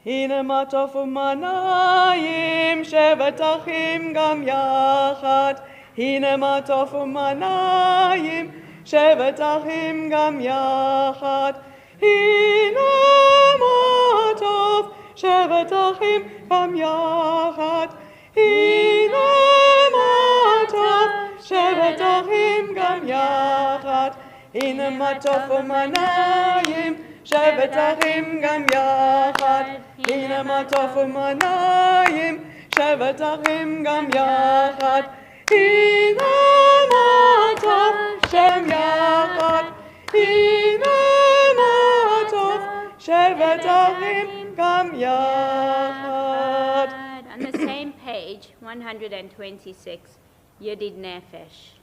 הנה מה טוב ומנעים שבת אחים גם יחד. הנה מה טוב ומנעים שבת אחים גם יחד. הנה מה טוב שבת אחים גם יחד. הנה מה טוב שבת אחים גם יחד. הנה מה טוב ומנעים שבת אחים גם יחד. הנה מה טוב ומנעים שבת אחים גם יחד. הנה מה טוב שם יחד. הנה מה טוב שבת אחים גם יחד. On the same page, 126, Yedid Nefesh.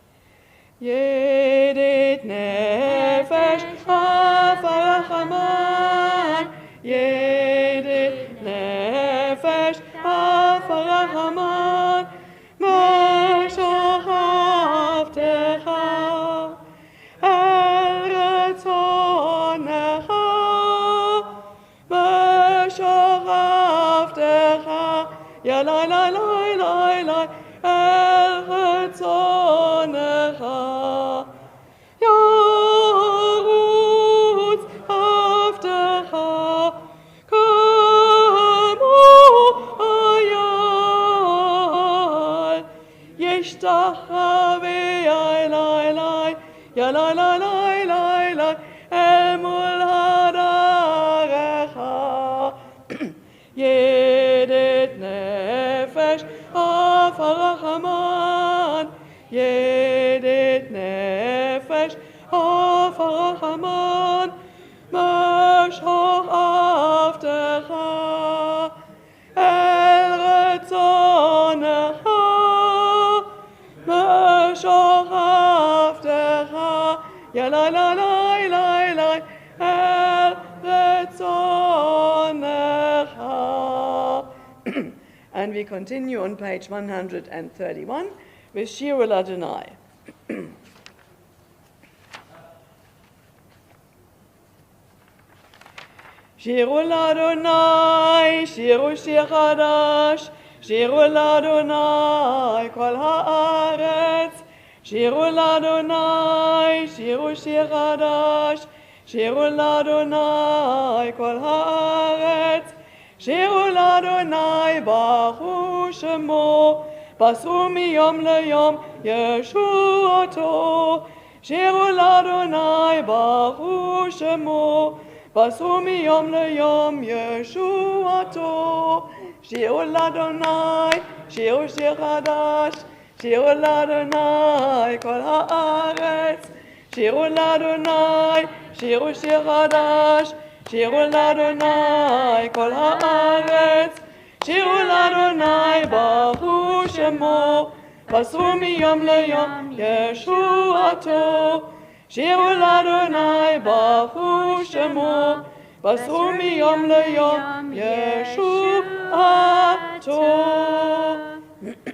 ידיד נפש אף הרחמן, ידיד נפש אף הרחמן, מה שכבתך אל רצונך, מה שכבתך ילי לי לי לי לי אל רצונך. ירוץ עבדך כמו אייל, ישתחווה אלי ילי לי לי לי אל מול הדרך. ידיד נפש אף הרחמן, ידיד נפש אף הרחמן, מה שכבתך אל רצונך, מה שכבתך ילי לי לי לי לי אל רצונך. And we continue on page 131 with Shir Adonai. Shir Adonai, Shir Chadash, Shir Adonai, Kol haaretz. Shir Adonai, Shir Chadash, Shir Adonai, Kol haaretz. Shir Adonai, Baruch Shemo, Basru miyom leyom Yeshuato. Shir Adonai, Baruch Shemo, Basru miyom leyom Yeshuato. Shir Adonai, Shir Chadash, Shir Adonai, Kol haaretz. Shir Adonai, Shir Chadash, Shir Adonai, Kol haaretz. Shir Adonai, Baruch Shemo, Basru miyom leyom Yeshuato. Shir Adonai, Baruch Shemo, Basru miyom leyom Yeshuato.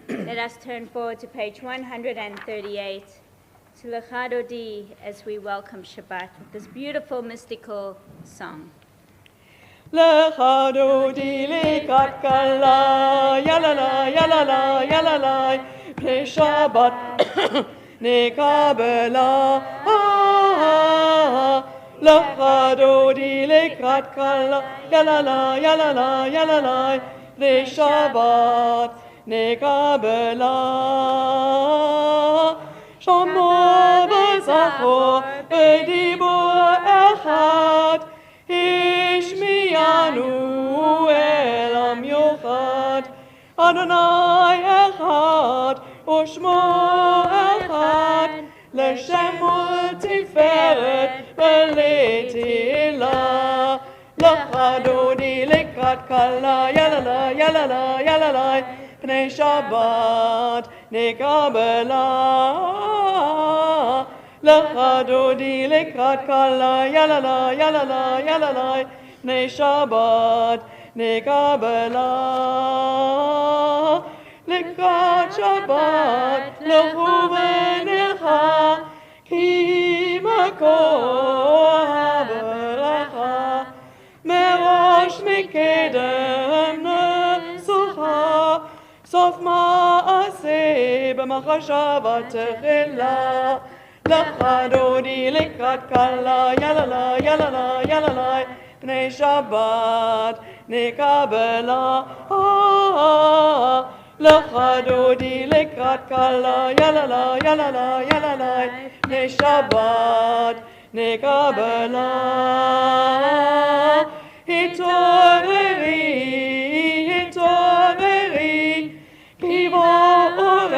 Let us turn forward to page 138 to Lecha Dodi as we welcome Shabbat with this beautiful mystical song. Lecha Dodi lekat kala, yalala, yalala, yalala, Pnei Shabbat nekabela. Lecha Dodi lekat kala, yalala, yalala, yalala, Pnei Shabbat nekabela. Shamo b'zacho b'dibur echad, Ishmiyanu elam yochad. Adonai echad, u'shmo echad, l'shem u'tiferet v'letila. L'chadodi likrat kala, yalala, yalala, yalala, pnei Shabbat nekabela. L'chadodi likrat kala, yalala, yalala, yalala, pnei Shabbat nekabela. Likrat Shabbat lechu v'necha, ki makor ha'beracha. Merosh מקדם נסוחה, סוף מעשה במחשבה תחילה. לחדודי לקראת קלה, יללה, יללה, יללה, פני שבת נקבלה. לחדודי לקראת קלה, יללה, יללה, יללה, פני שבת נקבלה. התעוררי, התעוררי, כי בעורר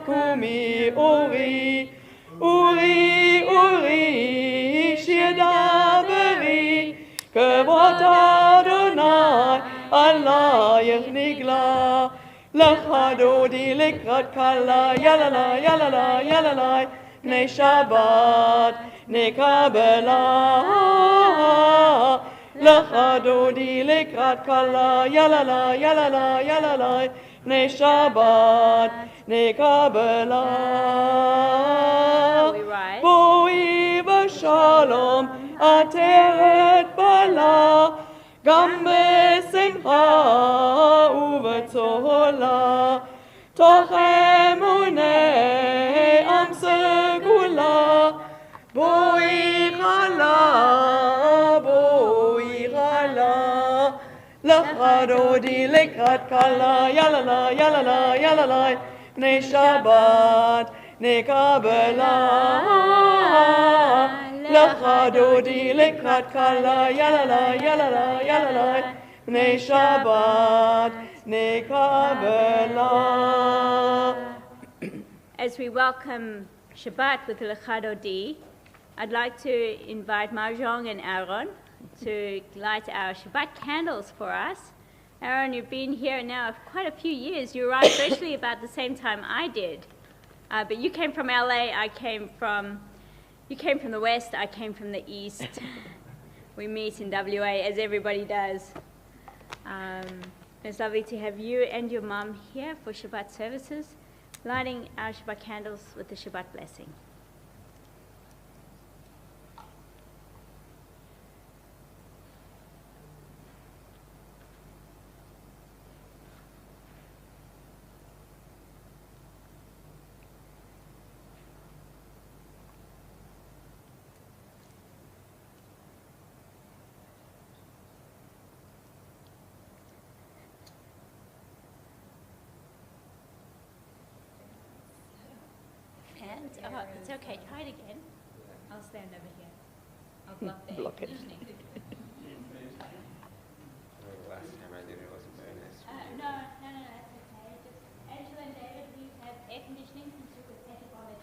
קומי אורי, אורי, אורי, שידברי, כבוד אדוני עלייך נגלה. לחדודי לקראת קלה, יללה, יללה, יללה, פני שבת נקבלה. לחדודי לקראת קלה, יללה, יללה, יללה, פני שבת נקבלה. בואי בשלום עטרת בלה, גם בשמחה ובצהלה, תוך אמוני עם סגולה. בואי חלה, בואי חלה, לחדודי לקראת קלה, יללה, יללה, יללה, פני שבת נקבלה. לחדודי לקראת קלה, יללה, יללה, יללה, פני שבת נקבלה. As we welcome Shabbat with Lechadodi, I'd like to invite Mahjong and Aaron to light our Shabbat candles for us. Aaron, you've been here now quite a few years. You arrived virtually about the same time I did. But you came from LA, you came from the West, I came from the East. We meet in WA, as everybody does. It's lovely to have you and your mum here for Shabbat services, lighting our Shabbat candles with the Shabbat blessing. Oh, it's okay. Try it again. I'll stand over here. I'll block the Block it. conditioning. Last time I did it wasn't very nice. No, that's okay. Just Angela and David, please have air conditioning since you could set it on it.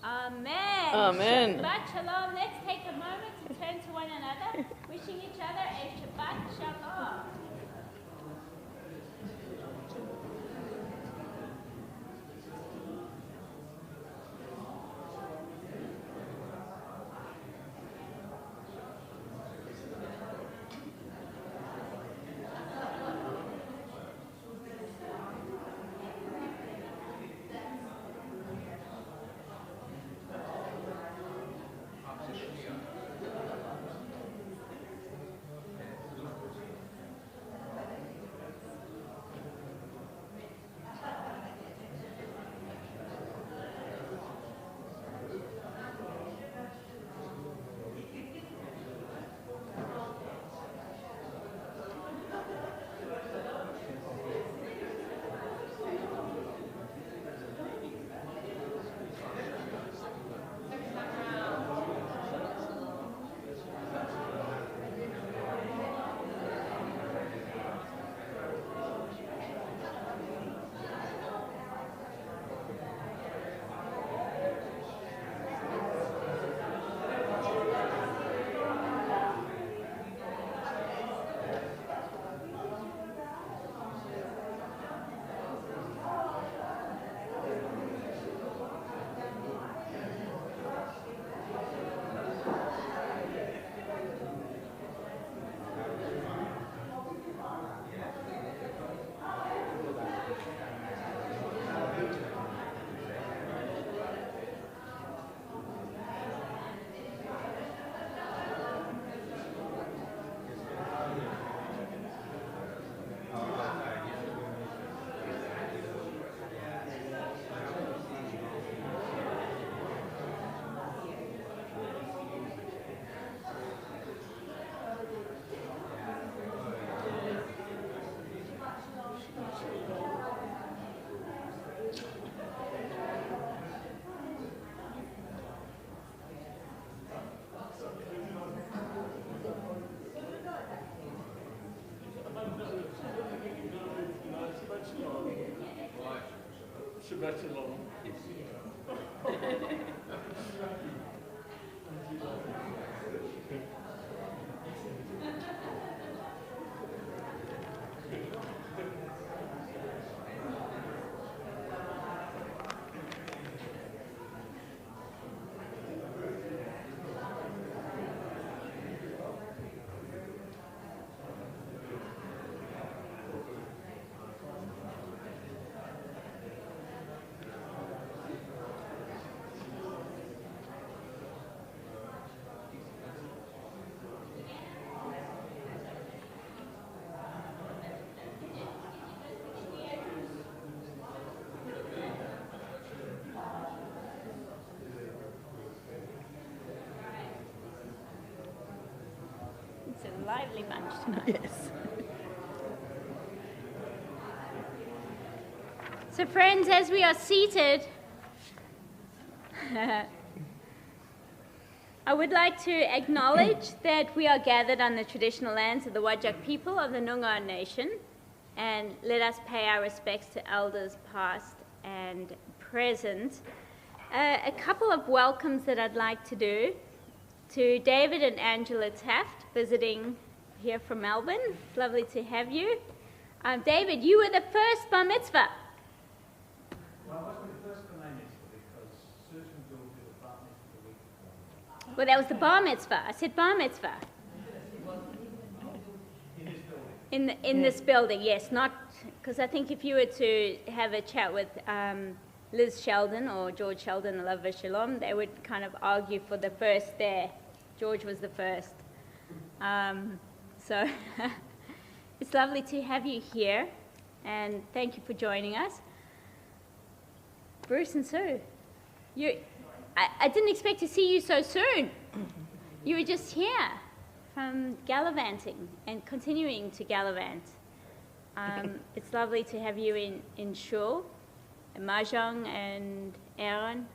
Amen. Amen. Shabbat shalom. Let's take a moment to turn to one another, wishing each other a Shabbat shalom. Shabbat Shalom. It's a lively bunch tonight. Yes. So friends, as we are seated, I would like to acknowledge that we are gathered on the traditional lands of the Whadjuk people of the Noongar Nation, and let us pay our respects to elders past and present. A couple of welcomes that I'd like to do to David and Angela Taft, visiting here from Melbourne. It's lovely to have you. David, you were the first bar mitzvah. Well, I wasn't the first bar mitzvah because Susan will do the bar mitzvah the week before. Well, that was the bar mitzvah. I said bar mitzvah. In this building. In this building, yes. Not because I think if you were to have a chat with Liz Sheldon or George Sheldon, Alav Shalom, they would kind of argue for the first there. George was the first. So it's lovely to have you here, and thank you for joining us. Bruce and Sue, I didn't expect to see you so soon. You were just here from gallivanting and continuing to gallivant. It's lovely to have you in Shul, and Mahjong and Aaron.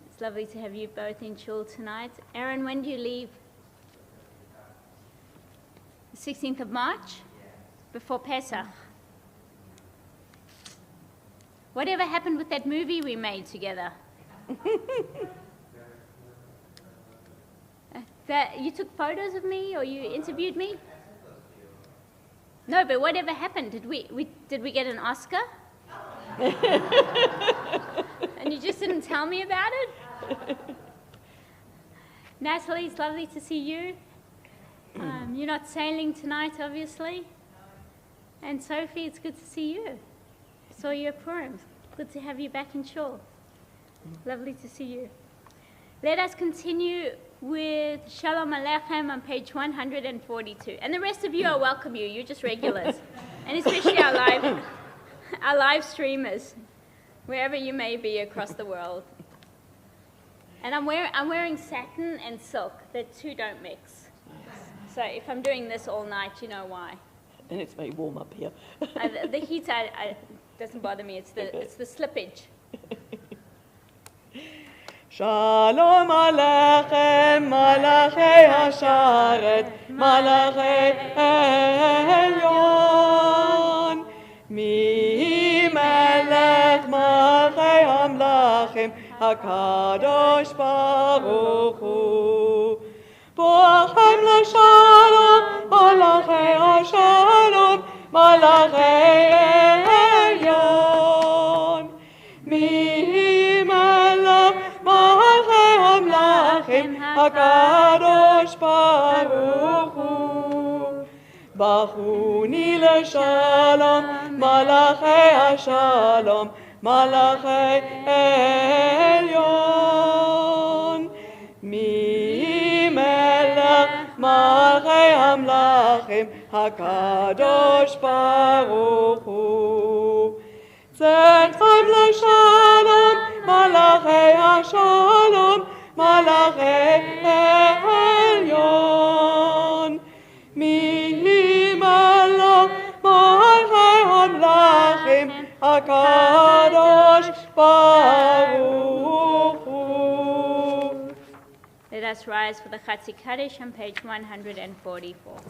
It's lovely to have you both in Shul tonight. Aaron, when do you leave? The 16th of March? Before Pesach. Whatever happened with that movie we made together? That you took photos of me or you interviewed me? No, but whatever happened? Did we get an Oscar? And you just didn't tell me about it? Natalie, it's lovely to see you. You're not sailing tonight, obviously. And Sophie, it's good to see you. Saw you at Purim. Good to have you back in Shul. Lovely to see you. Let us continue with Shalom Aleichem on page 142. And the rest of you, I welcome you. You're just regulars. And especially our live streamers, wherever you may be across the world. And I'm wearing satin and silk. The two don't mix. So if I'm doing this all night, you know why. And it's very warm up here. The heat doesn't bother me. It's the slippage. Shalom Aleichem, Malachei Hasharet, Malachei Elyon. Mi melech malchei hamlachim, HaKadosh Baruch Hu. Boachem l'shalom, Malachei Hashalom, Malachei Elyon. Mi melech malchei hamlachim, HaKadosh Baruch Hu. Bachuni l'shalom, Malachei Hashalom, Malachei Elyon. Mi melech malchei hamlachim, HaKadosh Baruch Hu. Tzedchem l'shalom, Malachei Hashalom, Malachei Elyon. Mi melech malchei hamlachim, HaKadosh Baruch Hu. Let us rise for the Chatzi Kaddish on page 144.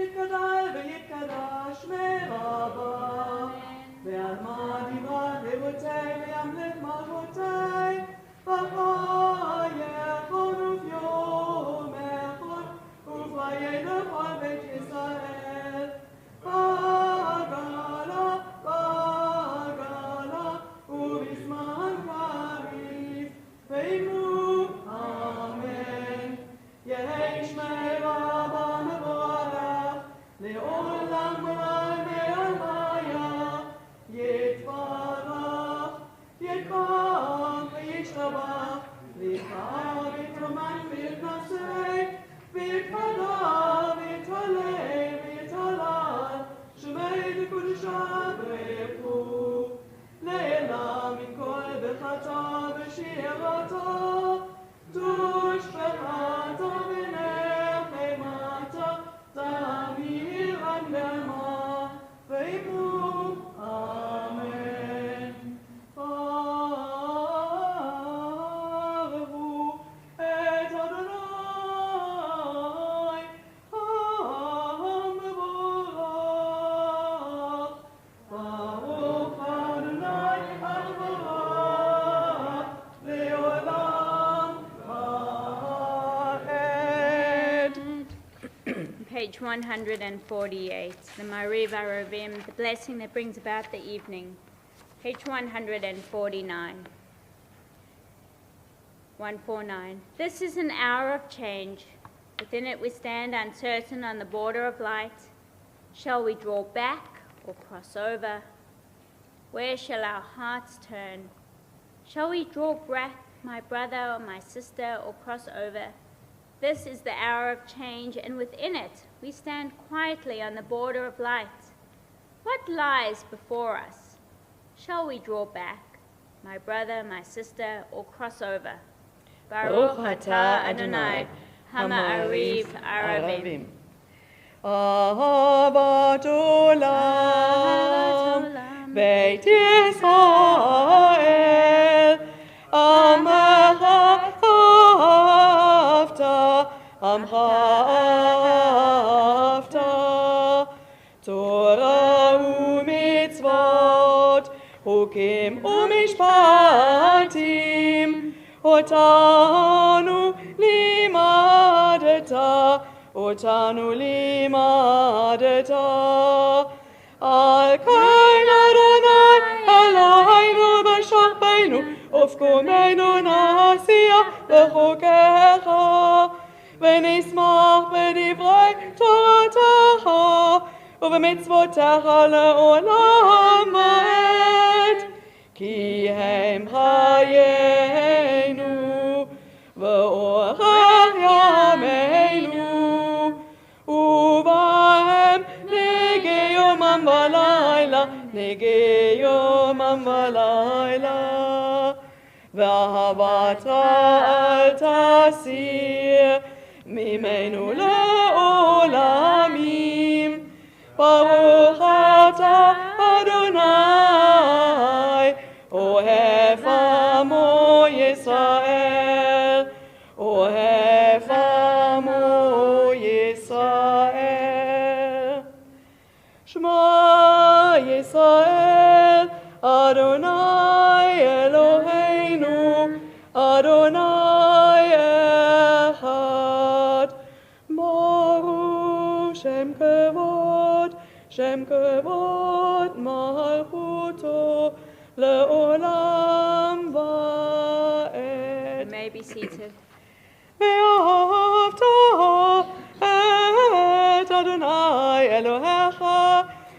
יתגדל ויתקדש מרבה, ועל מה דיברה לבותי וימלך מלכותי, בחייך וביומך ובחיי לכל בית ישראל. בגלה, בגלה, ובזמן קריב, ואמרו אמן. יהי שמי רבה מבורך, לעולם ולעולמי עלמיה. יתברך, יתברך וישתבח, ויתפאר ויתרומן ויתנשא, ויתפדה ויתעלה ויתהלל, שמי בקודשה ברכו. לעילם עם כל ברכתה ושירתה, קדוש ברכתה ונחמתה, תמיר עד נעמה, ואמרו אמן. ערבו את אדוני, עם מבורך. ברוך אדוני אדברה, לעולם ועד. Page 148, the Mariv Aravim, the blessing that brings about the evening. Page 149. 149. This is an hour of change. Within it we stand uncertain on the border of light. Shall we draw back or cross over? Where shall our hearts turn? Shall we draw back, my brother or my sister, or cross over? This is the hour of change, and within it we stand quietly on the border of light. What lies before us? Shall we draw back, my brother, my sister, or cross over? Baruch atah Adonai, Ha'ma'ariv Aravim. אהבת עולם, בית ישראל, עמך אהבת, עמך אהבת, תורה ומצוות, חוקים ומשפטים, אותנו לימדת, אותנו לימדת. על כן אדוני אלוהינו בשכבנו ובקומנו נעשייה בחוקיך, ונשמח בדברי תורתך ובמצוותיך לעולם ועד, כי הם חיינו ואורך ימינו, ובהם נגי יומם ולילה, נגי יומם ולילה. ואהבת אל תסיר ממנו לעולמים. ברוך אתה אדוני, אוהב עמו ישראל, אוהב עמו ישראל. שמע ישראל, אדוני אלוהינו, אדוני אחד. ברוך שם כבוד מלכותו לעולם ועד. You may be seated. ואהבת את אדוני אלוהיך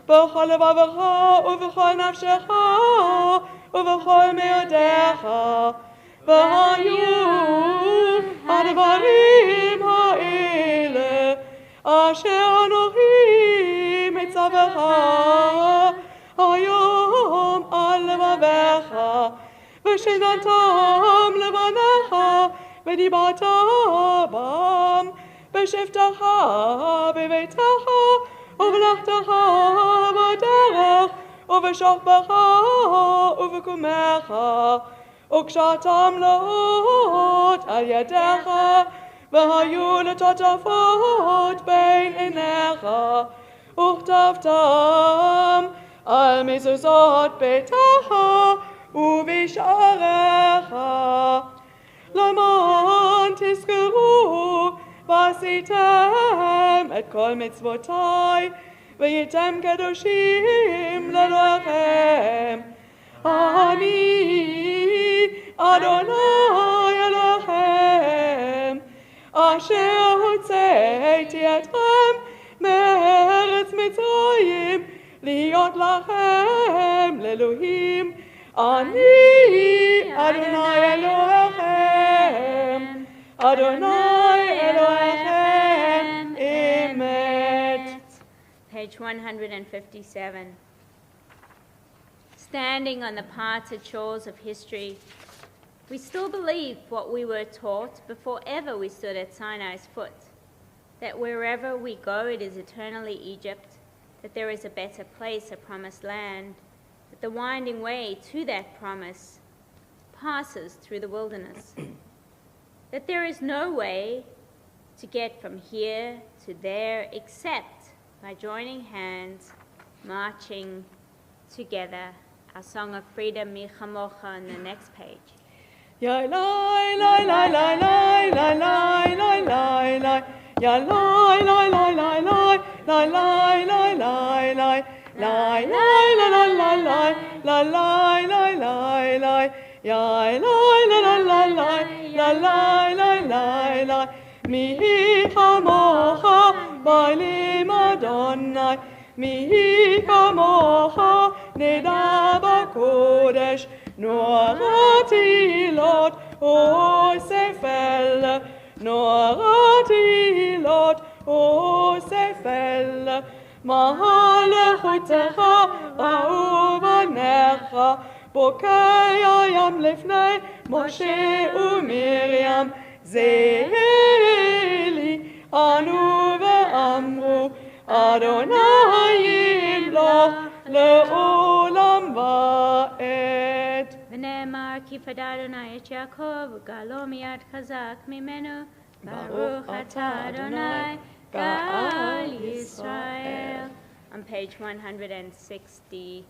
בכל לבבך ובכל נפשך ובכל מאודיך. והיו הדברים האלה אשר אנוכי מצווך היום על לבביך, ושננתם לבניך ודיברת בם בשבתך בביתך ובלכתך בדרך ובשוכבך ובקומך, וקשרתם לאות על ידיך והיו לטוטפות בין עיניך, וכתבתם על מזוזות ביתך ובשעריך, למען תזכרו ועשיתם את כל מצוותי, והייתם קדושים לאלוהיכם. אני אדוני אלוהיכם, אשר הוצאתי אתכם מארץ מצרים, להיות לכם לאלוהים. אני אדוני אלוהיכם, אדוני אלוהיכם אמת. Page 157. Standing on the parted shores of history, we still believe what we were taught before ever we stood at Sinai's foot, that wherever we go it is eternally Egypt, that there is a better place, a promised land, that the winding way to that promise passes through the wilderness, that there is no way to get from here to there except by joining hands, marching together. Our song of freedom, Mi Chamocha, on the next page. Ya lai lai lai lai lai lai lai lai lai lai. Ya lai lai lai lai lai lai lai lai lai lai. Lai lai la la la lai la lai lai lai lai. Ya lai la la la lai la lai lai lai lai. Mi chamocha ba'alim Adonai. Mi chamocha neda b'kodesh, noratilot osefel, noratilot osefel. Mahalechutecha ahuvanecha, bokei hayam lefnei Moshe uMiriam, zeheli anu ve'amru, Adonai yimloch le'olam va'ed. ונאמר כי פדה אדוני את יעקב וגאלו מיד חזק ממנו, ברוך אתה אדוני גאל ישראל. On page 160,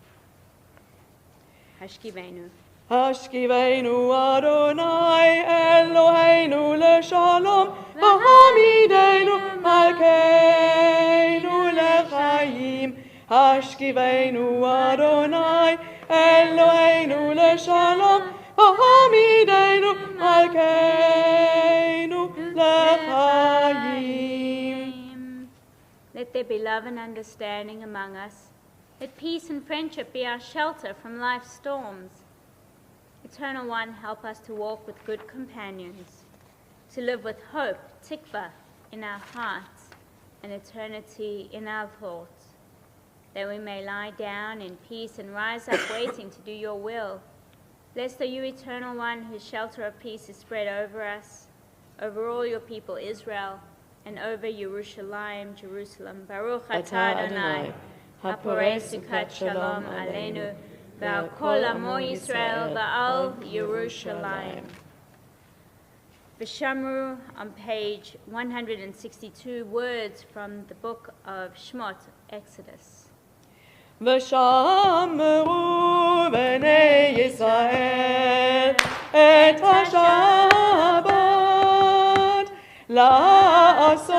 השכיבנו. השכיבנו אדוני אלוהינו לשלום, והעמידנו מלכנו לחיים. השכיבנו אדוני אלוהינו לשלום, והעמידנו מלכנו לחיים. Let there be love and understanding among us. Let peace and friendship be our shelter from life's storms. Eternal One, help us to walk with good companions, to live with hope, tikva, in our hearts, and eternity in our thoughts, that we may lie down in peace and rise up waiting to do your will. Blessed are you, Eternal One, whose shelter of peace is spread over us, over all your people Israel, and over Yerushalayim, Jerusalem. Baruch atah Adonai, haporei sukat shalom aleinu, ועל כל עמו ישראל ועל ירושלים. V'shamru, on page 162, words from the book of Shmot, Exodus. ושמרו בני ישראל את השבת, לעשות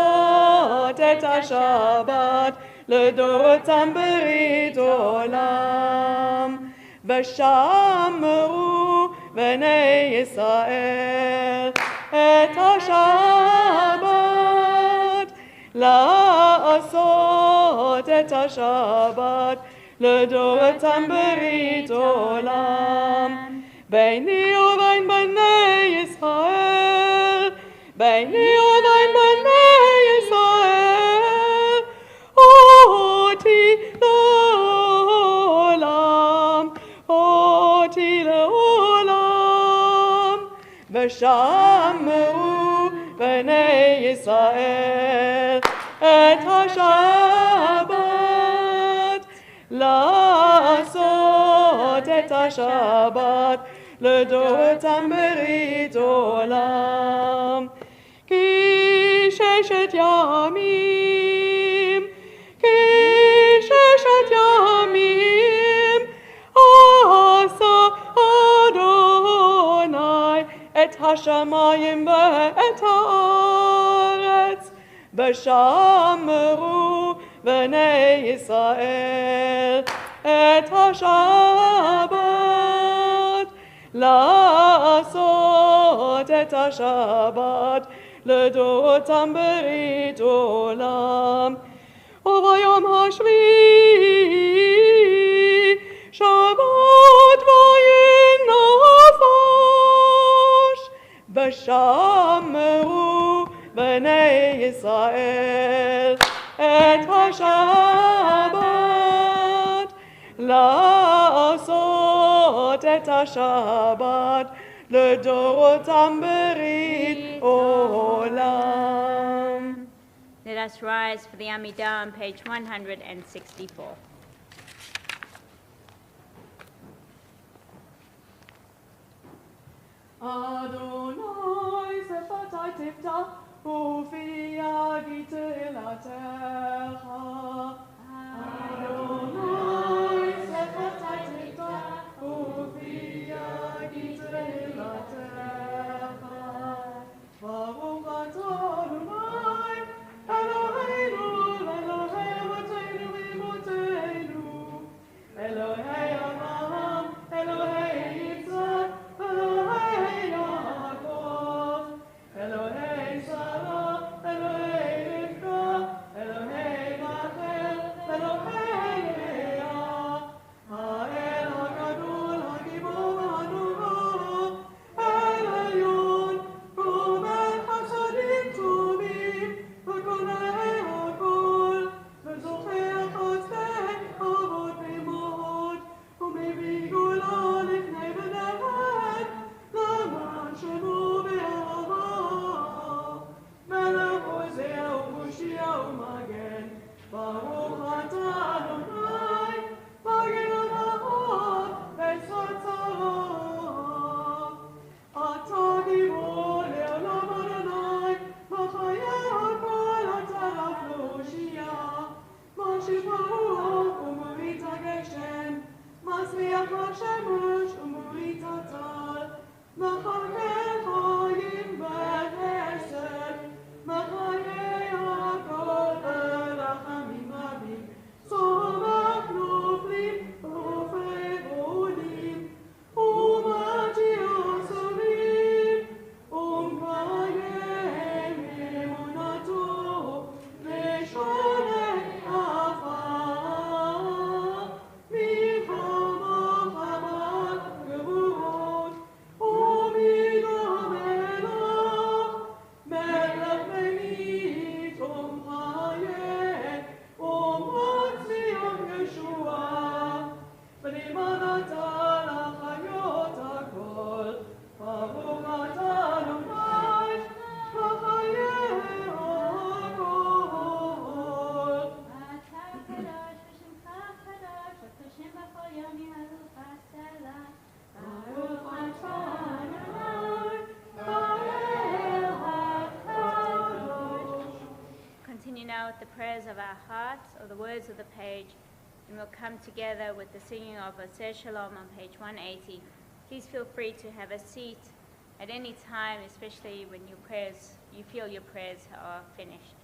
את השבת לדורותם ברית עולם. ושמרו בני ישראל את השבת, לעשות את השבת לדורותם ברית עולם. ביני ובין בני ישראל, ביני ובין בני ישראל, אותי לעולם, אותי לעולם. ושמרו בני ישראל את השבת, לעשות את השבת לדורותם ברית עולם. כי yamim, ki sheshet yamim, asa Adonai et hashamayim ve'et haaretz, v'shamru b'nei Yisrael et hashabbat, לעשות את השבת לדורותם ברית עולם. וביום השביעי שבת וינפש, ושמרו בני ישראל את השבת, לעשות את השבת לדורותם ברית עולם. Let us rise for the Amidah on page 164. Adonai שפתי תפתח ופי יגיד תהילתך. Adonai שפתי תפתח ופי יגיד תהילתך. ברוך אתה אדוני אלוהינו לאלוהי אבותינו ואמותינו, אלוהי אברהם, אלוהי יצחק, אלוהי יעקב, אלוהי שרה, אלוהי רבקה, אלוהי רחל, אלוהי לאה, האל הגדול, הגיבור והנורא, העליון, גומל חסדים טובים, וקונאי הכל, וזוכר חסדי אבות ואימהות, ומביא גאולה לפני בניהם, למען שמו באהבה. מלך עוזר ומושיע ומגן, ברוך אתה אדוני, מגן המעות בעזרת צרה. אתה גיבור לעולם אדוני, בחיי הכל אתה רב להושיע. משיב הרוח ומוריד הגשם, מצמיח השמש ומוריד הטל, מחלקל חיים וחסד, מחיי הכל ברחמים רבים, צומח נופלים ורופא גאונים, ומתיר אסורים, ומקיים אמונתו, ושונה עפר, מלחמה חמת גבורות, ומדו מלך ממיט ומחיה, ומצמיח ישועה, ונאמנת לחיות הכל, ברוך אתה אדוני, בחיי הכל. אתה קדוש ושמך קדוש, וקדושים בכל יום יעלו בסלע. ברוך אתה אדוני, האל הקדוש. Continue now with the prayers of our hearts, or the words of the page, and we'll come together with the singing of Oseh Shalom on page 180. Please feel free to have a seat at any time, especially when you feel your prayers are finished.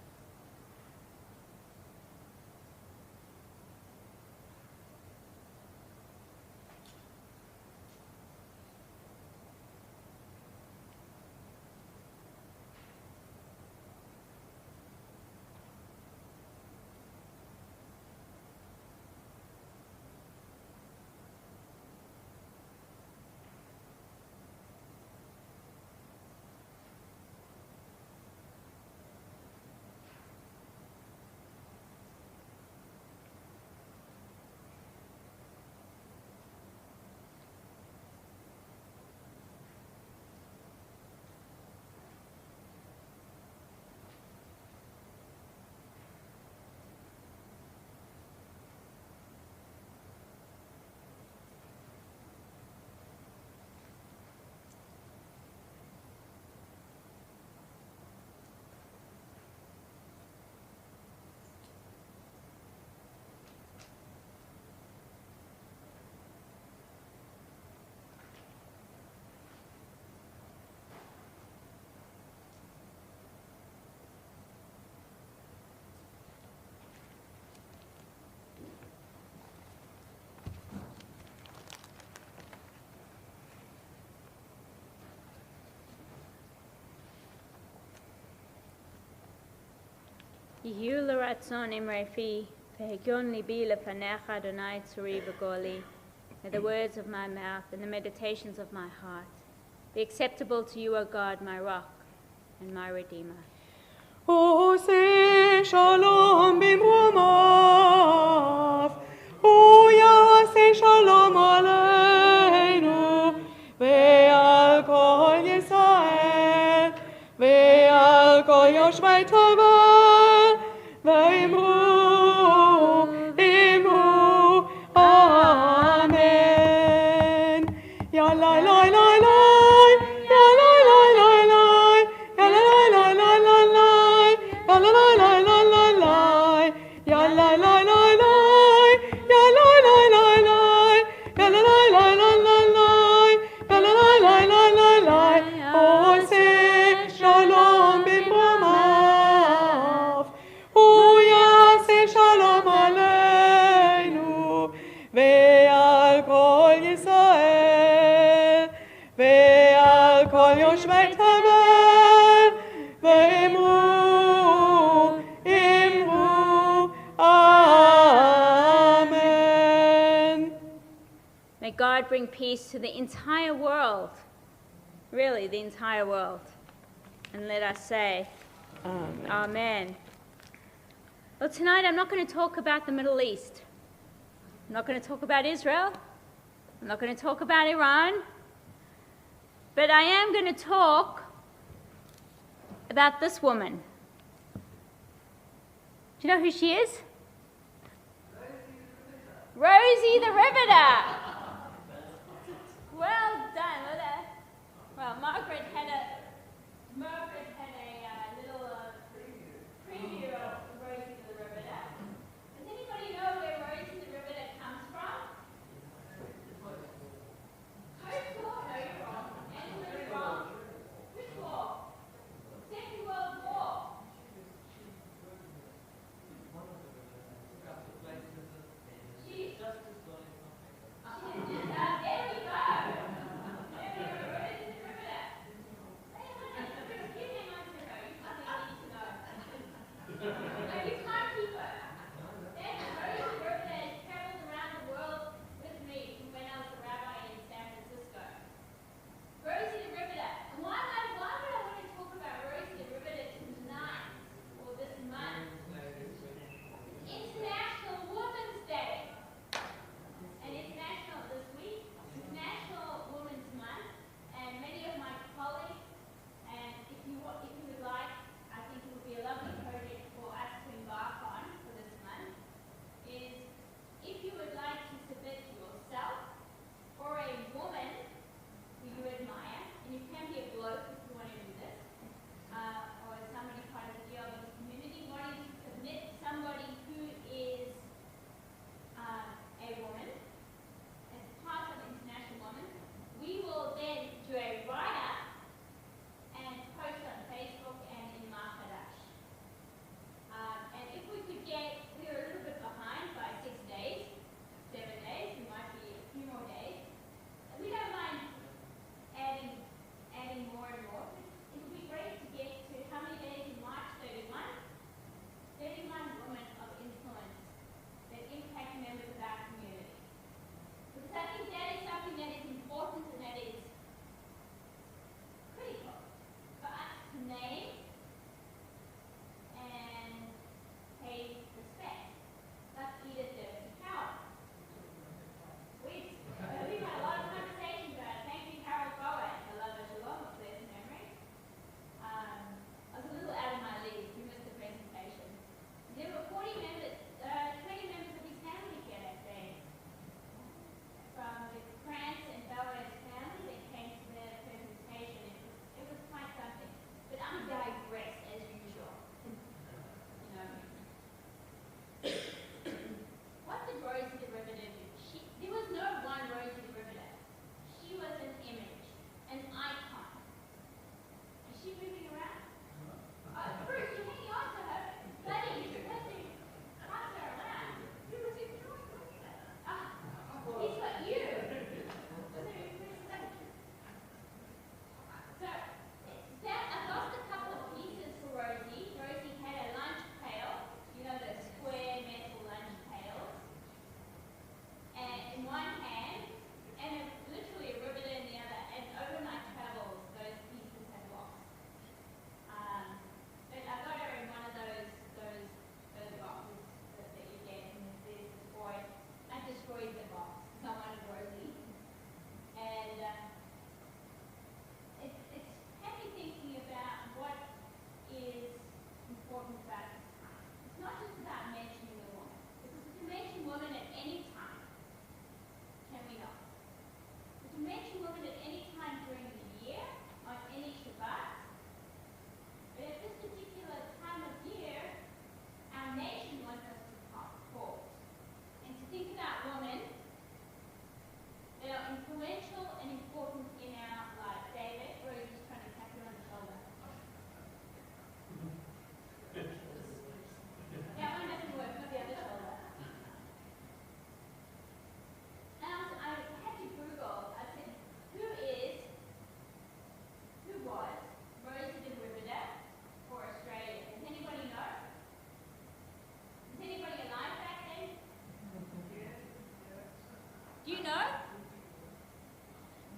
יהיו לרצון אמרי פי, והגיון ליבי לפניך, אדוני צורי וגואלי. May the words of my mouth and the meditations of my heart be acceptable to you, O God, my rock and my redeemer. עושה שלום במרומיו, הוא יעשה שלום עלינו, ועל כל ישראל, ועל כל יושבי תבל, ואמרו, אמרו, אמן. יאללה, לי, לי, לי, יאללה, לי, לי, לי, יאללה, לי, לי, לי, לי, יאללה, לי, לי, לי, לי, לי, יאללה, לי, לי, לי, יאללה, לי, לי, לי, יאללה, לי, לי, לי, לי, יאללה, לי, לי, לי, לי, לי, עושה שלום במרומיו, הוא יעשה שלום עלינו, ועל כל ישראל, ועל כל יושבי תבל, ואמרו, אמרו, אמן. May God bring peace to the entire world, really the entire world. And let us say, Amen. Amen. Well, tonight I'm not going to talk about the Middle East. I'm not going to talk about Israel. I'm not going to talk about Iran. But I am going to talk about this woman. Do you know who she is? Rosie the Riveter. Well done. Well, Margaret had a little preview of Rosie the Riveter. Does anybody know where Rosie the Riveter comes from? First War? No, you're wrong. Absolutely wrong. Which war? Second World War. She's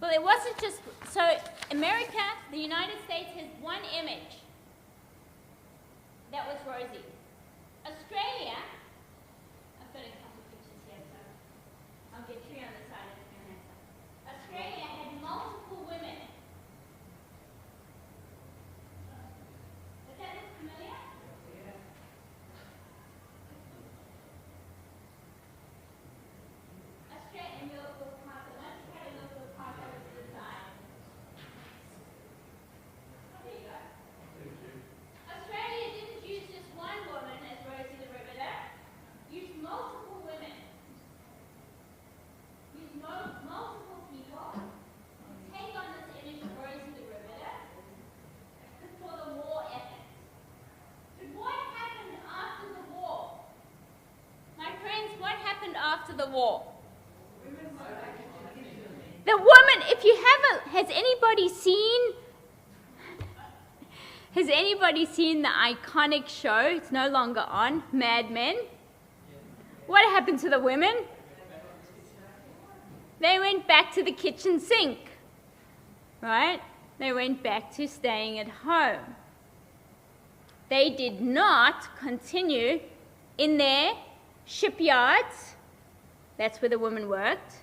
Well, it wasn't just, so America, the United States has one image. That was Rosie. Australia, I've got a couple of pictures here, so I'll get three on the side of the camera. Australia had multiple women. Does that look familiar? Australia, and we'll park it. Let's try to look at the park over to the side. There you go. Australia didn't use just one woman as Rosie the Riveter. Used multiple women. Used multiple people to take on this image of Rosie the Riveter for the war effort. But what happened after the war? My friends, what happened after the war? The woman, if you haven't, has anybody seen the iconic show? It's no longer on, Mad Men. What happened to the women? They went back to the kitchen sink, right? They went back to staying at home. They did not continue in their shipyards. That's where the women worked.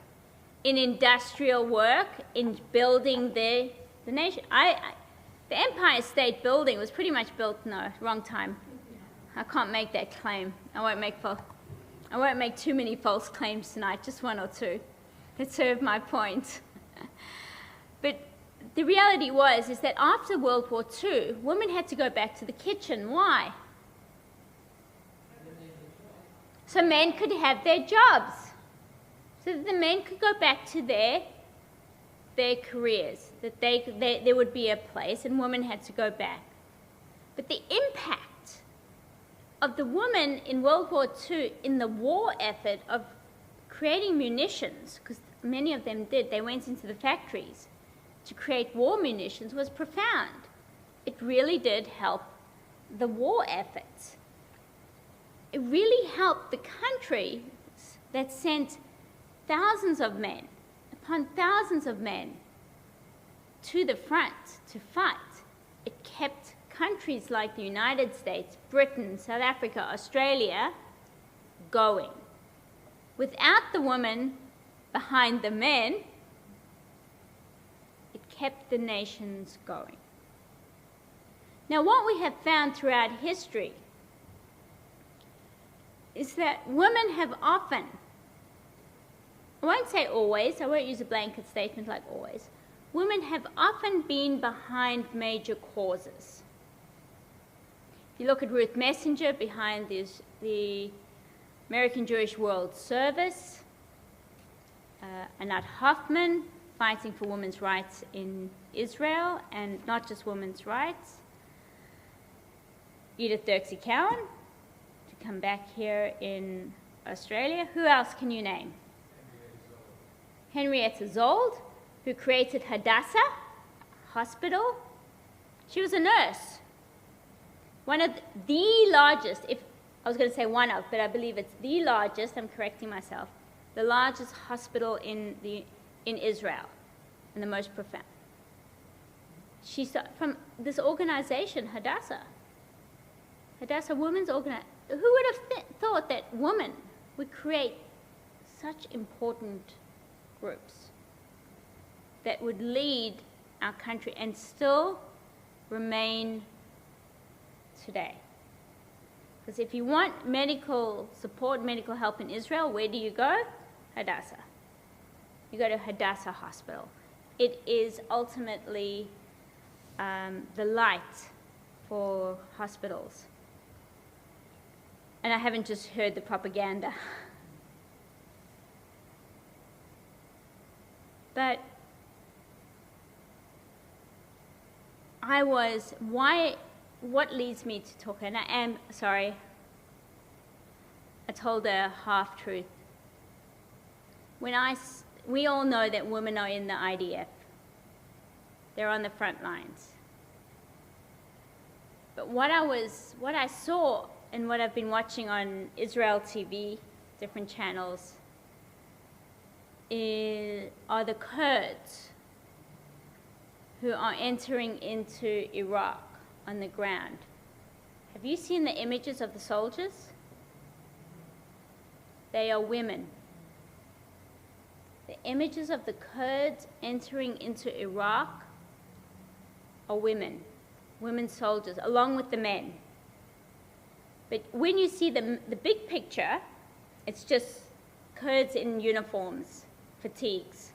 In industrial work, in building the nation. The Empire State Building was pretty much built, no, wrong time. I can't make that claim. I won't make too many false claims tonight, just one or two that serve my point. But the reality is that after World War II, women had to go back to the kitchen. Why? So men could have their jobs. So that the men could go back to their careers, that there would be a place, and women had to go back. But the impact of the women in World War II in the war effort of creating munitions, because many of them did, they went into the factories to create war munitions, was profound. It really did help the war efforts. It really helped the country that sent thousands of men upon thousands of men to the front to fight. It kept countries like the United States, Britain, South Africa, Australia going. Without the women behind the men, it kept the nations going. Now, what we have found throughout history is that women have often, I won't say always, I won't use a blanket statement like always, women have often been behind major causes. If you look at Ruth Messenger behind the American Jewish World Service, Anat Hoffman fighting for women's rights in Israel, and not just women's rights, Edith Dirksey Cowan, to come back here in Australia. Who else can you name? Henrietta Zold, who created Hadassah Hospital. She was a nurse. One of the largest, if I was going to say one of, but I believe it's the largest, I'm correcting myself, the largest hospital in Israel, and the most profound. She started from this organization, Hadassah Women's Organization. Who would have thought that women would create such important groups that would lead our country and still remain today? Because if you want medical support, medical help in Israel, where do you go? Hadassah. You go to Hadassah Hospital. It is ultimately the light for hospitals. And I haven't just heard the propaganda. But what leads me to talk, and I am sorry, I told a half-truth. We all know that women are in the IDF. They're on the front lines. But what I saw and what I've been watching on Israel TV, different channels, are the Kurds who are entering into Iraq on the ground. Have you seen the images of the soldiers? They are women. The images of the Kurds entering into Iraq are women, women soldiers, along with the men. But when you see the big picture, it's just Kurds in uniforms, fatigues.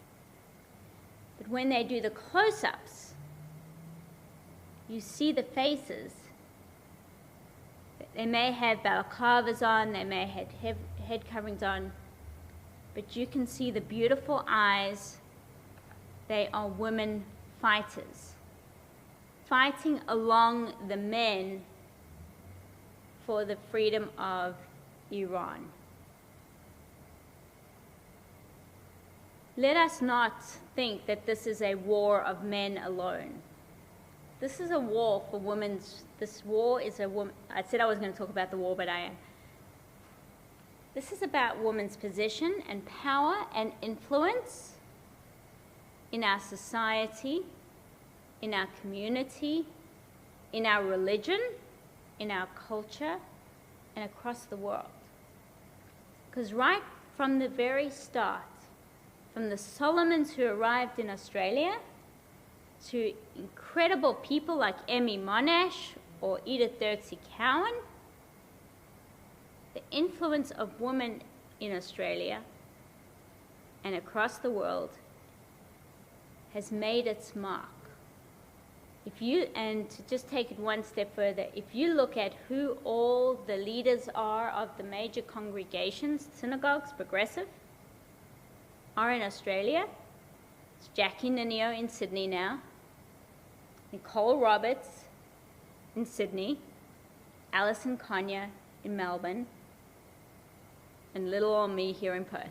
But when they do the close-ups, you see the faces. They may have balaclavas on, they may have head coverings on, but you can see the beautiful eyes. They are women fighters, fighting along the men for the freedom of Iran. Let us not think that this is a war of men alone. This is a war for women's, this war is a woman, I said I was going to talk about the war, but I am. This is about women's position and power and influence in our society, in our community, in our religion, in our culture, and across the world. Because right from the very start, from the Solomons who arrived in Australia to incredible people like Emmy Monash or Edith Dirksey Cowan, the influence of women in Australia and across the world has made its mark. And to just take it one step further, if you look at who all the leaders are of the major congregations, synagogues, progressive, are in Australia. It's Jackie Ninio in Sydney now, Nicole Roberts in Sydney, Alison Konya in Melbourne, and little old me here in Perth.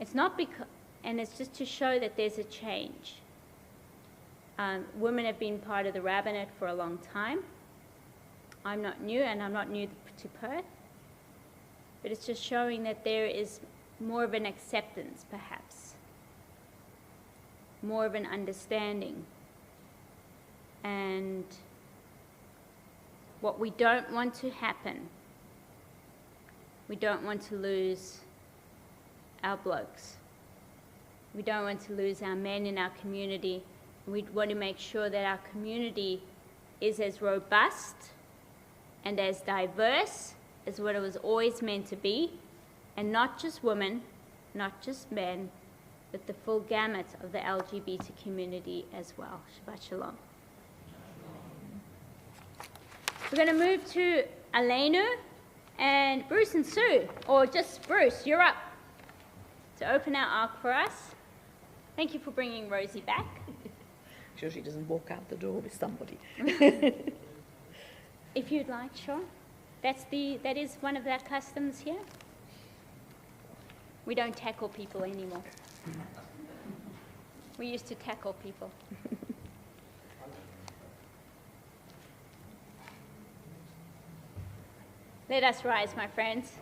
It's not because, and it's just to show that there's a change. Women have been part of the rabbinate for a long time. I'm not new, and I'm not new to Perth, but it's just showing that there is more of an acceptance, perhaps, more of an understanding. And what we don't want to happen, we don't want to lose our blokes. We don't want to lose our men in our community. We want to make sure that our community is as robust and as diverse as what it was always meant to be, and not just women, not just men, but the full gamut of the LGBT community as well. Shabbat Shalom. We're going to move to Aleinu and Bruce and Sue, or just Bruce, you're up to open our ark for us. Thank you for bringing Rosie back. Sure she doesn't walk out the door with somebody. If you'd like, sure. That is one of our customs here. We don't tackle people anymore. We used to tackle people. Let us rise, my friends.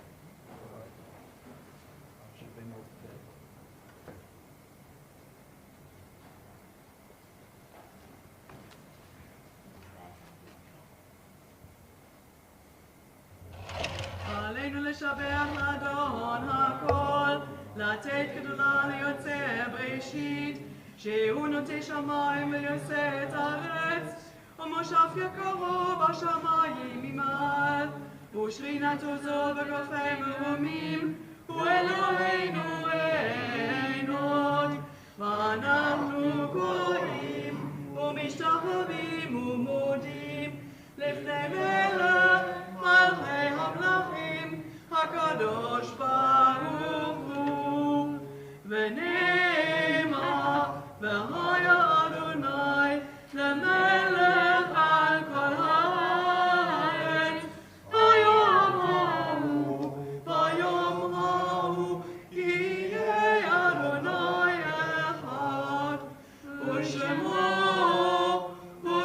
עלינו לשבח לאדון הכל, לתת גדולה ליוצא בראשית, שהוא נוטה שמיים ויוצא את הארץ, ומושב יקרו בשמיים ממעל, ושרינתו זו בכפי מרומים, הוא אלוהינו אין עוד, ואנחנו קוראים ומשתחווים ומודים לפני מלך מלכי המלכים הקדוש ברוך הוא, ונאמר והיה אדוני למלך על כל הארץ, ביום ההוא יהיה אדוני אחד, ושמו אחד.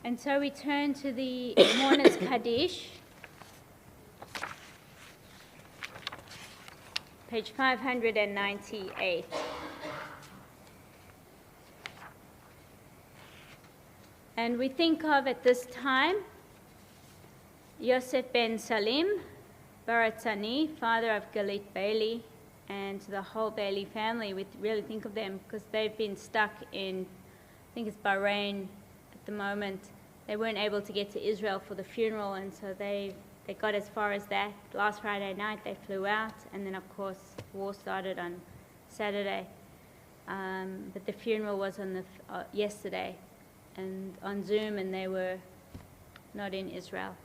And so we turn to the Mourner's Kaddish, page 598. And we think of, at this time, Yosef ben Salim, Baratzani, father of Galit Bailey, and the whole Bailey family. We really think of them because they've been stuck in, I think it's Bahrain at the moment. They weren't able to get to Israel for the funeral, and so they got as far as that. Last Friday night they flew out, and then of course war started on Saturday. But the funeral was on yesterday, and on Zoom, and they were not in Israel.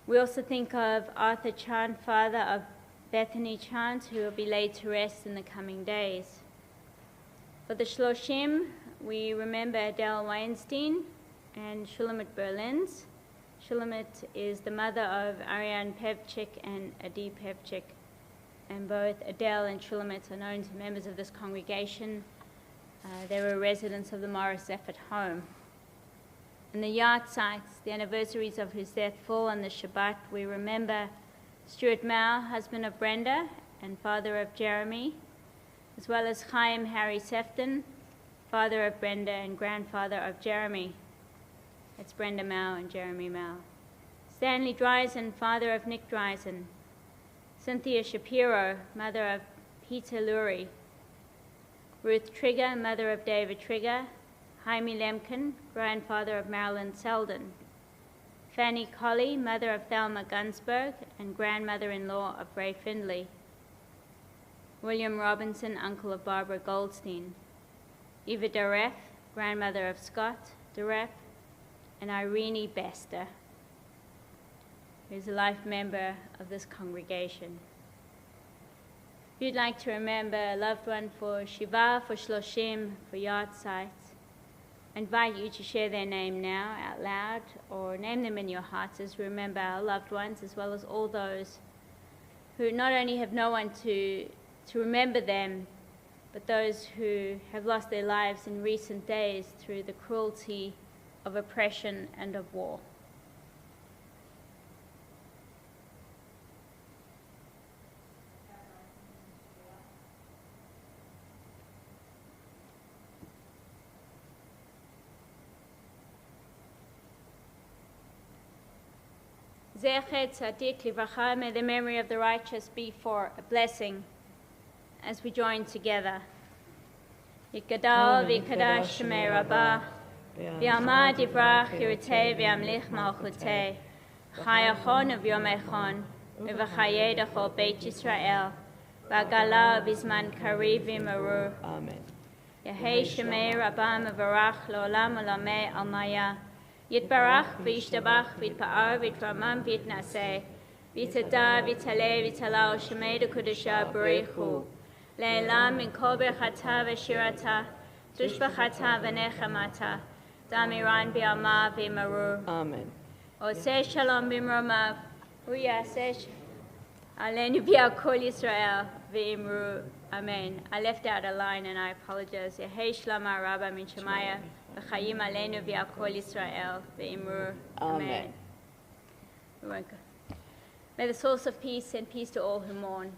We also think of Arthur Chant, father of Bethany Chant, who will be laid to rest in the coming days. For the Shloshim, we remember Adele Weinstein and Shulamit Berlins. Shulamit is the mother of Ariane Pevchik and Adi Pevchik, and both Adele and Shulamit are known to members of this congregation. They were residents of the Morris Zephyr home. And the yard sites, the anniversaries of whose death fall on the Shabbat, we remember Stuart Mao, husband of Brenda and father of Jeremy, as well as Chaim Harry Sefton, father of Brenda and grandfather of Jeremy. That's Brenda Mao and Jeremy Mao. Stanley Dreisen, father of Nick Dreisen. Cynthia Shapiro, mother of Peter Lurie. Ruth Trigger, mother of David Trigger. Jaime Lemkin, grandfather of Marilyn Selden. Fanny Colley, mother of Thelma Gunsberg and grandmother-in-law of Ray Findlay. William Robinson, uncle of Barbara Goldstein. Eva Deref, grandmother of Scott Deref, and Irene Bester, who is a life member of this congregation. If you'd like to remember a loved one for Shiva, for Shloshim, for yard sites, I invite you to share their name now out loud or name them in your hearts as we remember our loved ones, as well as all those who not only have no one to remember them, but those who have lost their lives in recent days through the cruelty of oppression and of war. Zecher Tzadik Livracha, may the memory of the righteous be for a blessing as we join together. Yikadal v'yikadash shemei Rabbah, v'yamad yivrach yirutei v'yamlich malchutei, chayachon v'yomechon, v'v'chayedecho Beit Yisrael, v'agala v'zman kariv v'maru. Amen. Yehei shemei Rabbah mevarach le'olam olamei almaya, Yitbarach v'yishtabach v'yitpa'ar v'yitramam v'yitnaseh, v'yitada v'yitaleh v'yitalao shemei d'kudesha b'reichu, le'elam min kol berchata v'shirata, dushbachata v'nechamata, damiran b'yama v'maru. Amen. Oseh shalom b'mromav, uyaseh alenu b'yakol Yisrael v'imru. Amen. I left out a line and I apologize. Yehei shlama rabba min shemaya. V'chayim aleinu v'yakol Yisrael v'imru. Amen. May the source of peace send peace to all who mourn,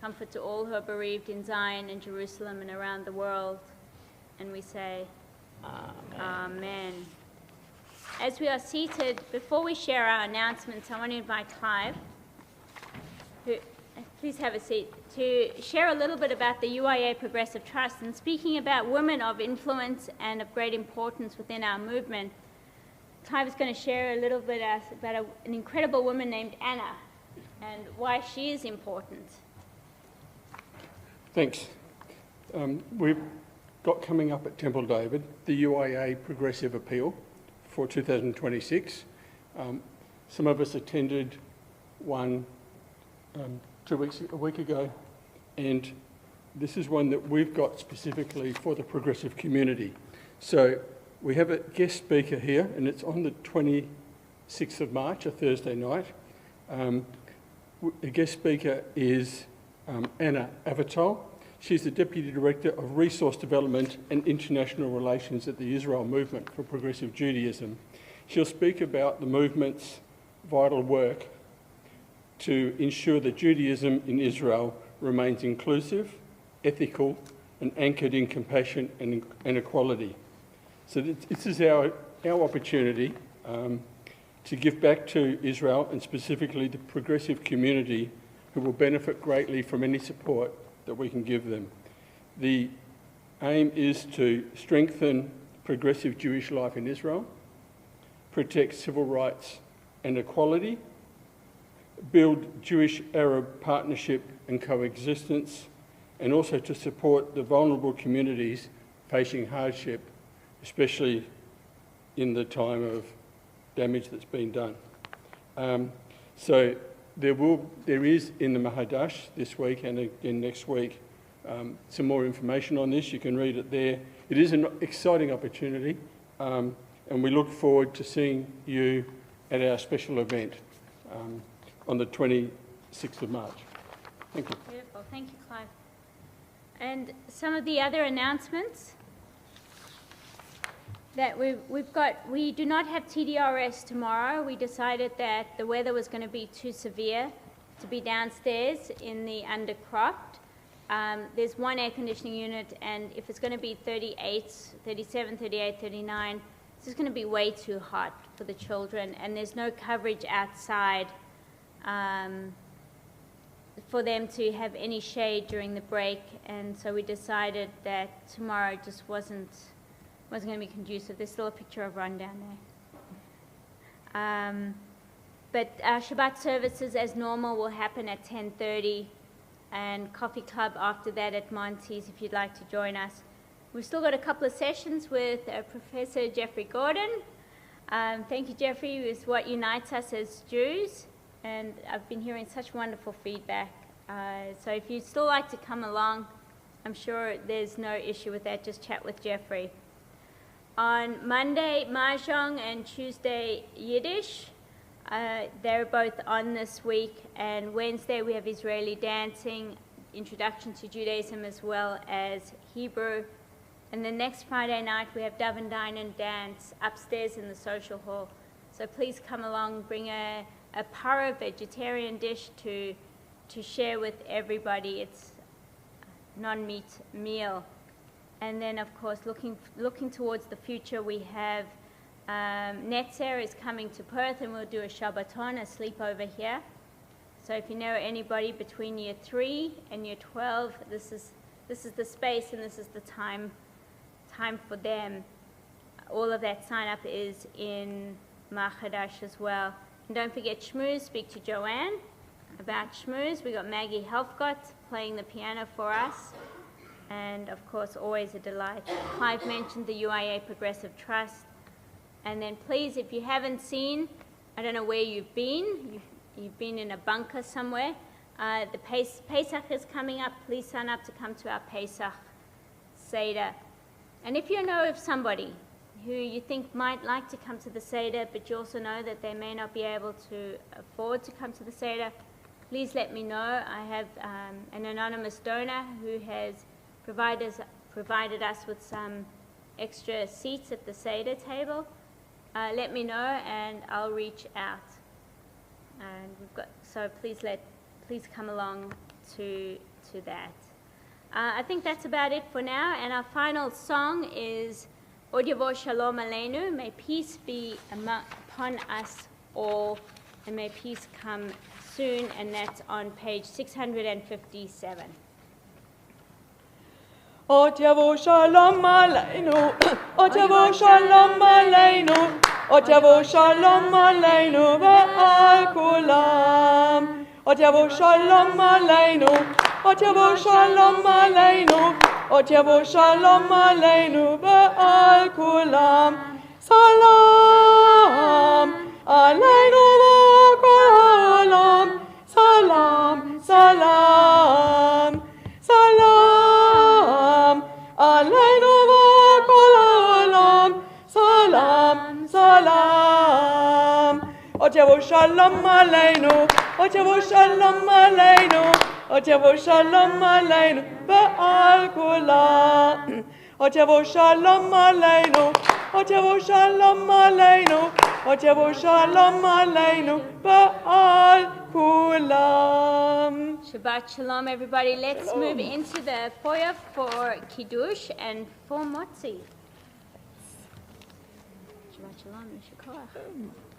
comfort to all who are bereaved in Zion and Jerusalem and around the world. And we say, Amen. Amen. As we are seated, before we share our announcements, I want to invite Clive, who, please have a seat, to share a little bit about the UIA Progressive Trust. And speaking about women of influence and of great importance within our movement, Clive is going to share a little bit about an incredible woman named Anna and why she is important. Thanks. We've got coming up at Temple David the UIA Progressive Appeal for 2026. Some of us attended one a week ago, and this is one that we've got specifically for the progressive community. So we have a guest speaker here, and it's on the 26th of March, a Thursday night. The guest speaker is Anna Avatol. She's the Deputy Director of Resource Development and International Relations at the Israel Movement for Progressive Judaism. She'll speak about the movement's vital work to ensure that Judaism in Israel remains inclusive, ethical, and anchored in compassion and equality. So this is our opportunity to give back to Israel, and specifically the progressive community, who will benefit greatly from any support that we can give them. The aim is to strengthen progressive Jewish life in Israel, protect civil rights and equality, build Jewish-Arab partnership and coexistence, and also to support the vulnerable communities facing hardship, especially in the time of damage that's been done. So there is in the Mahadash this week and again next week some more information on this. You can read it there. It is an exciting opportunity, and we look forward to seeing you at our special event on the 26th of March. Thank you. Beautiful. Thank you, Clive. And some of the other announcements that we've got, we do not have TDRS tomorrow. We decided that the weather was going to be too severe to be downstairs in the undercroft. There's one air conditioning unit, and if it's going to be 38, 37, 38, 39, it's just going to be way too hot for the children, and there's no coverage outside for them to have any shade during the break, and so we decided that tomorrow just wasn't going to be conducive. There's still a picture of Ron down there. But our Shabbat services, as normal, will happen at 10:30, and coffee club after that at Monty's if you'd like to join us. We've still got a couple of sessions with Professor Jeffrey Gordon. Thank you, Jeffrey. It's what unites us as Jews, and I've been hearing such wonderful feedback. So if you'd still like to come along, I'm sure there's no issue with that. Just chat with Jeffrey. On Monday, Mahjong, and Tuesday, Yiddish. They're both on this week. And Wednesday, we have Israeli dancing, Introduction to Judaism, as well as Hebrew. And the next Friday night, we have Dove and Dine and Dance upstairs in the social hall. So please come along, bring a para vegetarian dish to share with everybody. It's a non-meat meal. And then, of course, looking towards the future, we have Netzer is coming to Perth, and we'll do a Shabbaton, a sleepover here. So if you know anybody between year 3 and year 12, this is the space and this is the time for them. All of that sign up is in Mahadash as well. And don't forget Shmooze. Speak to Joanne about Shmooze. We got Maggie Helfgott playing the piano for us. And of course, always a delight. Clive mentioned the UIA Progressive Trust. And then please, if you haven't seen, I don't know where you've been in a bunker somewhere. The Pesach is coming up. Please sign up to come to our Pesach Seder. And if you know of somebody who you think might like to come to the Seder, but you also know that they may not be able to afford to come to the Seder, please let me know. I have an anonymous donor who has provided us with some extra seats at the Seder table. Let me know and I'll reach out. And so please come along to that. I think that's about it for now. And our final song is Od Yavo Shalom Aleinu. May peace be upon us all, and may peace come soon. And that's on page 657. Od Yavo Shalom Aleinu, Od Yavo Shalom Aleinu, Od Yavo Shalom Aleinu ve'al kulam. Od Yavo Shalom Aleinu, Od Yavo Shalom Aleinu, Od Yavo Shalom Aleinu ve'al kulam. Salam Aleinu ve'al olam. Salam, salam, salam Aleinu ve'al olam. Salam, salam. Od Yavo Shalom Aleinu, Od Yavo Shalom Aleinu, ותבוא שלום עלינו ועל כולם. ותבוא שלום עלינו, ותבוא שלום עלינו, ותבוא שלום עלינו ועל כולם. Shabbat Shalom, everybody. Let's move into the foyer for Kiddush and for Motzi. Shabbat Shalom, Yeshua Koach.